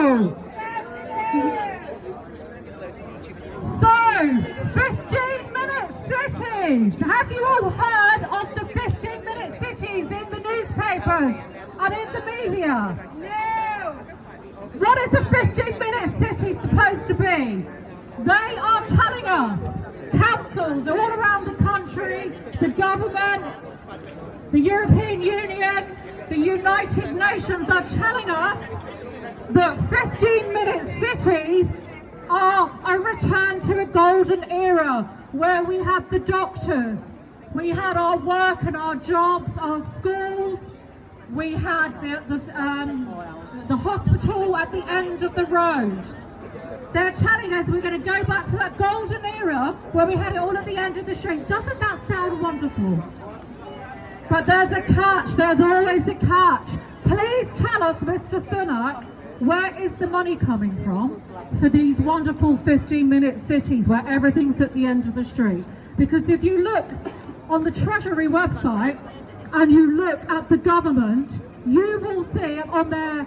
Liverpool. So, 15-minute cities. Have you all heard of the 15-minute cities in the newspapers and in the media? No. What is a 15-minute city supposed to be? They are telling us, councils all around the country, the government, the European Union, the United Nations are telling us that 15-minute cities are a return to a golden era where we had the doctors, we had our work and our jobs, our schools, we had the hospital at the end of the road. They're telling us we're going to go back to that golden era where we had it all at the end of the street. Doesn't that sound wonderful? But there's a catch, there's always a catch. Please tell us, Mr. Sunak, where is the money coming from for these wonderful 15-minute cities where everything's at the end of the street? Because if you look on the Treasury website and you look at the government, you will see on their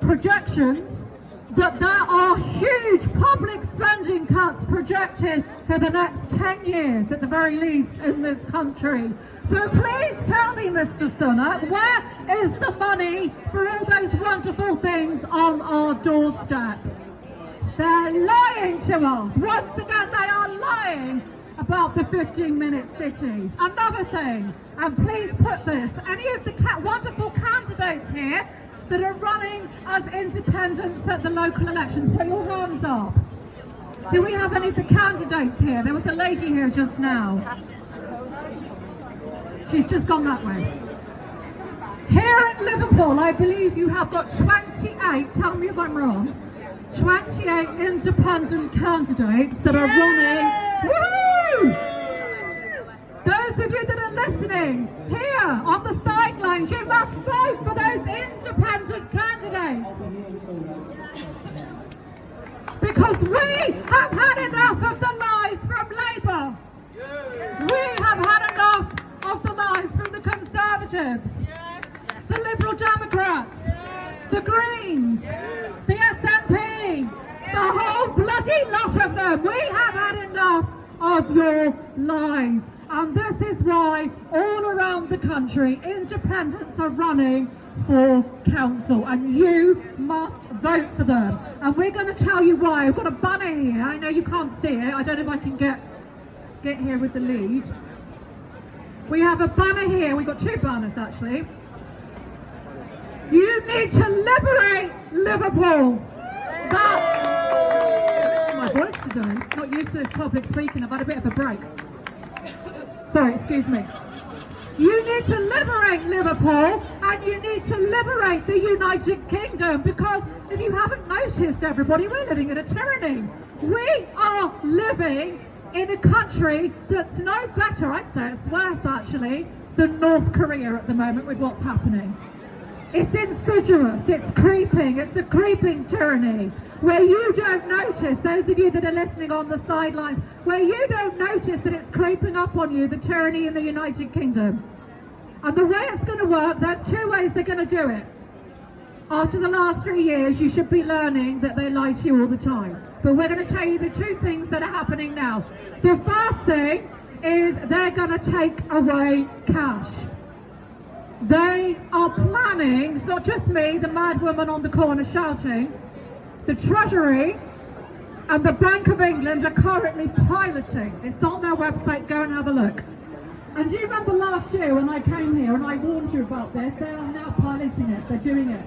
projections that there are huge public spending cuts projected for the next 10 years at the very least in this country. So please tell me, Mr. Sunak, where is the money for all those wonderful things on our doorstep? They're lying to us. Once again, they are lying about the 15-minute cities. Another thing, and please put this, any of the wonderful candidates here that are running as independents at the local elections, put your hands up. Do we have any of the candidates here? There was a lady here just now. She's just gone that way. Here in Liverpool, I believe you have got 28, tell me if I'm wrong, 28 independent candidates that are running. Woo! Those of you that are listening here on the sidelines, you must vote for those independent candidates. Because we have had enough of the lies from Labour. We have had enough of the lies from the Conservatives, the Liberal Democrats, the Greens, the SNP, the whole bloody lot of them. We have had enough of your lies. And this is why all around the country, independents are running for council, and you must vote for them. And we're going to tell you why. I've got a banner here. I know you can't see it. I don't know if I can get here with the lead. We have a banner here. We've got two banners, actually. You need to liberate Liverpool. My voice today. Not used to this public speaking. I've had a bit of a break. Sorry, excuse me. You need to liberate Liverpool, and you need to liberate the United Kingdom, because if you haven't noticed, everybody, we're living in a tyranny. We are living in a country that's no better, I'd say it's worse actually, than North Korea at the moment with what's happening. It's insidious, it's creeping, it's a creeping tyranny where you don't notice, those of you that are listening on the sidelines, where you don't notice that it's creeping up on you, the tyranny in the United Kingdom. And the way it's going to work, there's two ways they're going to do it. After the last 3 years, you should be learning that they lie to you all the time. But we're going to tell you the two things that are happening now. The first thing is they're going to take away cash. They are planning, it's not just me, the mad woman on the corner shouting, the Treasury and the Bank of England are currently piloting. It's on their website, go and have a look. And do you remember last year when I came here and I warned you about this? They are now piloting it, they're doing it.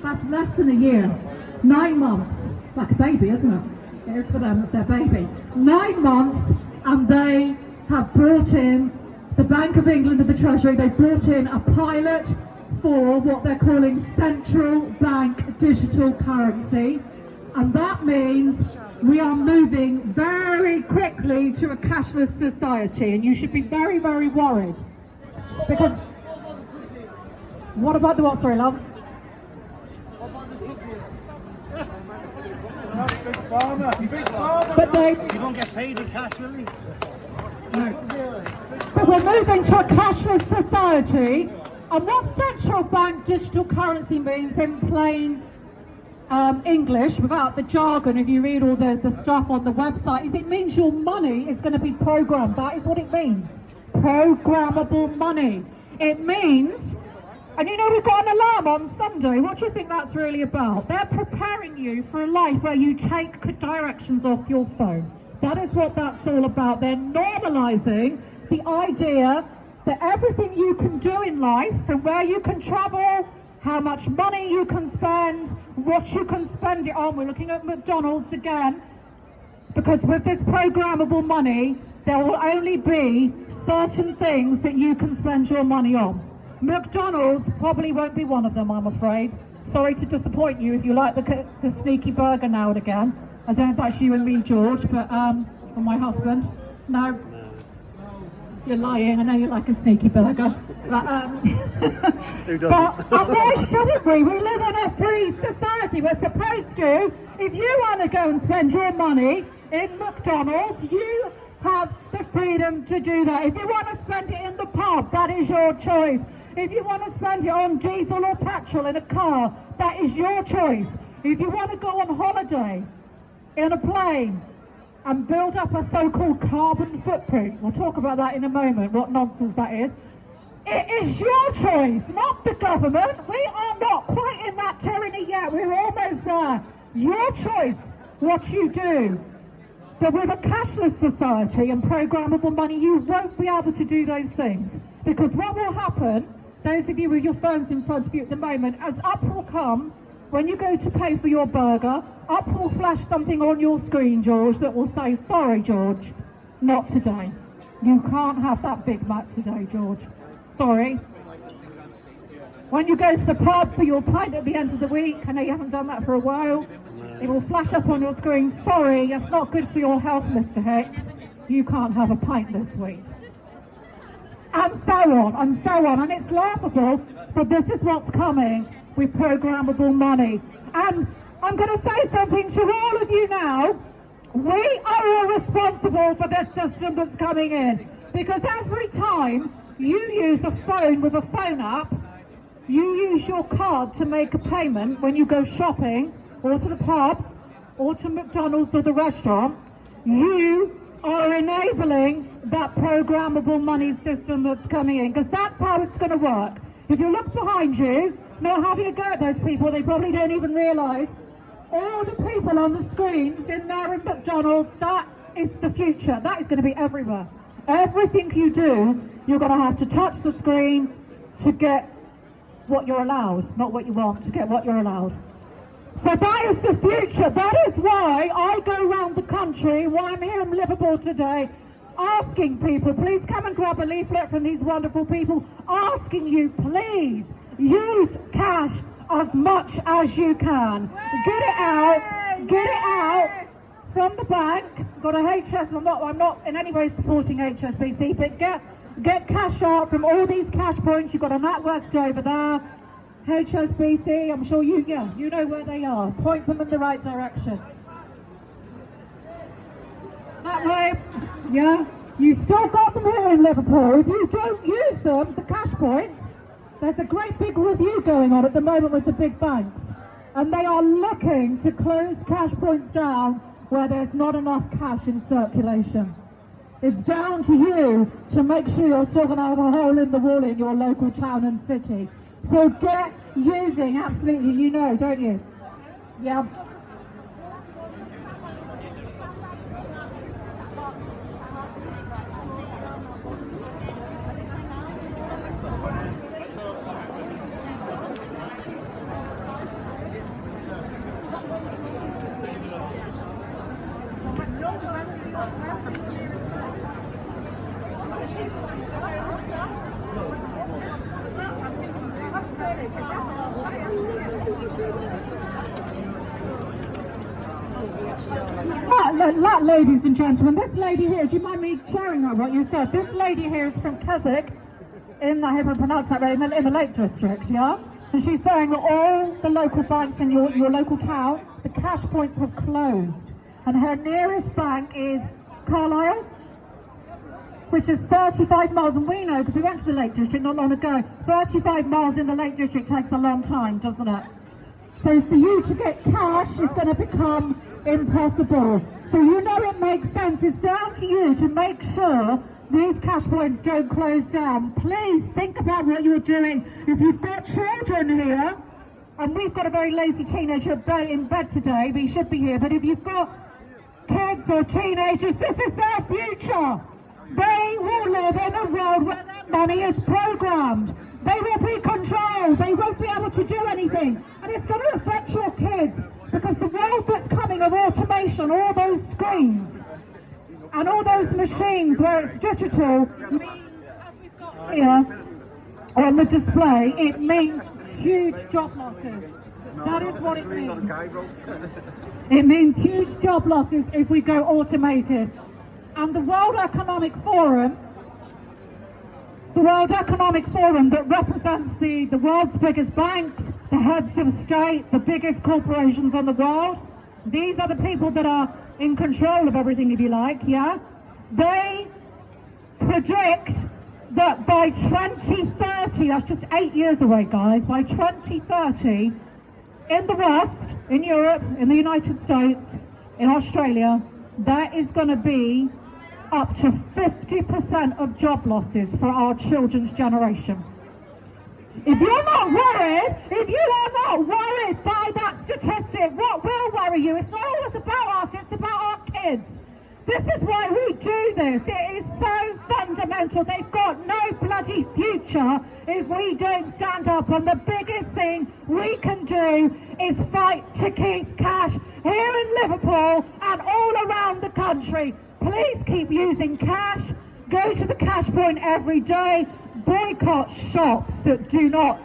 That's less than a year, 9 months. Like a baby, isn't it? It is for them, it's their baby. 9 months, and they have brought in the Bank of England and the Treasury, they brought in a pilot for what they're calling central bank digital currency. And that means we are moving very quickly to a cashless society, and you should be very, very worried. Because, what about the what, sorry love? Big farmer. But they... You won't get paid in cash, will you? No. But we're moving to a cashless society, and what central bank digital currency means in plain English, without the jargon, if you read all the stuff on the website, is it means your money is going to be programmed. That is what it means. Programmable money. It means, and you know we've got an alarm on Sunday. What do you think that's really about? They're preparing you for a life where you take directions off your phone. That is what that's all about. They're normalising the idea that everything you can do in life, from where you can travel, how much money you can spend, what you can spend it on. We're looking at McDonald's again, because with this programmable money, there will only be certain things that you can spend your money on. McDonald's probably won't be one of them, I'm afraid. Sorry to disappoint you if you like the sneaky burger now and again. I don't know if that's you and me, George, but or my husband. No. You're lying, I know you like a sneaky burger. Who doesn't? But why shouldn't we? We live in a free society. We're supposed to. If you want to go and spend your money in McDonald's, you have the freedom to do that. If you want to spend it in the pub, that is your choice. If you want to spend it on diesel or petrol in a car, that is your choice. If you want to go on holiday in a plane and build up a so-called carbon footprint, we'll talk about that in a moment, what nonsense that is. It is your choice, not the government. We are not quite in that tyranny yet. We're almost there. Your choice, what you do. But with a cashless society and programmable money, you won't be able to do those things. Because what will happen, those of you with your phones in front of you at the moment, as up will come, when you go to pay for your burger, up will flash something on your screen, George, that will say, sorry, George, not today. You can't have that Big Mac today, George. Sorry. When you go to the pub for your pint at the end of the week, I know you haven't done that for a while, it will flash up on your screen, sorry, that's not good for your health, Mr. Hicks. You can't have a pint this week. And so on, and so on. And it's laughable, but this is what's coming with programmable money. And I'm going to say something to all of you now. We are all responsible for this system that's coming in. Because every time you use a phone with a phone app, you use your card to make a payment when you go shopping, or to the pub, or to McDonald's or the restaurant, you are enabling that programmable money system that's coming in, because that's how it's going to work. If you look behind you, now have you go at those people, they probably don't even realise, all the people on the screens in there in McDonald's, that is the future. That is going to be everywhere. Everything you do, you're going to have to touch the screen to get what you're allowed, not what you want, to get what you're allowed. So that is the future. That is why I go around the country, why I'm here in Liverpool today, asking people, please come and grab a leaflet from these wonderful people, asking you, please, use cash as much as you can. Get it out from the bank. Got a HS, I'm not in any way supporting HSBC, but get cash out from all these cash points. You've got a NatWest over there, HSBC, I'm sure you know where they are. Point them in the right direction. That way, yeah, you still got them here in Liverpool. If you don't use them, the cash points, there's a great big review going on at the moment with the big banks. And they are looking to close cash points down where there's not enough cash in circulation. It's down to you to make sure you're still going to have a hole in the wall in your local town and city. So get using, absolutely, you know, don't you? Yeah. Ladies and gentlemen, this lady here, do you mind me sharing that what you said? This lady here is from Keswick, I hope I pronounced that right, in the Lake District, yeah? And she's saying that all the local banks in your local town, the cash points have closed. And her nearest bank is Carlisle, which is 35 miles, and we know, because we went to the Lake District not long ago, 35 miles in the Lake District takes a long time, doesn't it? So for you to get cash is going to become impossible. So you know it makes sense. It's down to you to make sure these cash points don't close down. Please think about what you're doing. If you've got children here, and we've got a very lazy teenager in bed today, but he should be here. But if you've got kids or teenagers, this is their future. They will live in a world where their money is programmed. They will be controlled. They won't be able to do anything. And it's going to affect your kids, because the world that's coming of automation, all those screens and all those machines where it's digital, means, as we've got here on the display, it means huge job losses. That is what it means. It means huge job losses if we go automated. And the World Economic Forum that represents the world's biggest banks, the heads of state, the biggest corporations in the world, these are the people that are in control of everything, if you like, yeah? They predict that by 2030, that's just 8 years away, guys, by 2030, in the West, in Europe, in the United States, in Australia, there is going to be up to 50% of job losses for our children's generation. If you're not worried by that statistic, what will worry you? It's not always about us, it's about our kids. This is why we do this. It is so fundamental. They've got no bloody future if we don't stand up. And the biggest thing we can do is fight to keep cash here in Liverpool and all around the country. Please keep using cash. Go to the cash point every day. Boycott shops that do not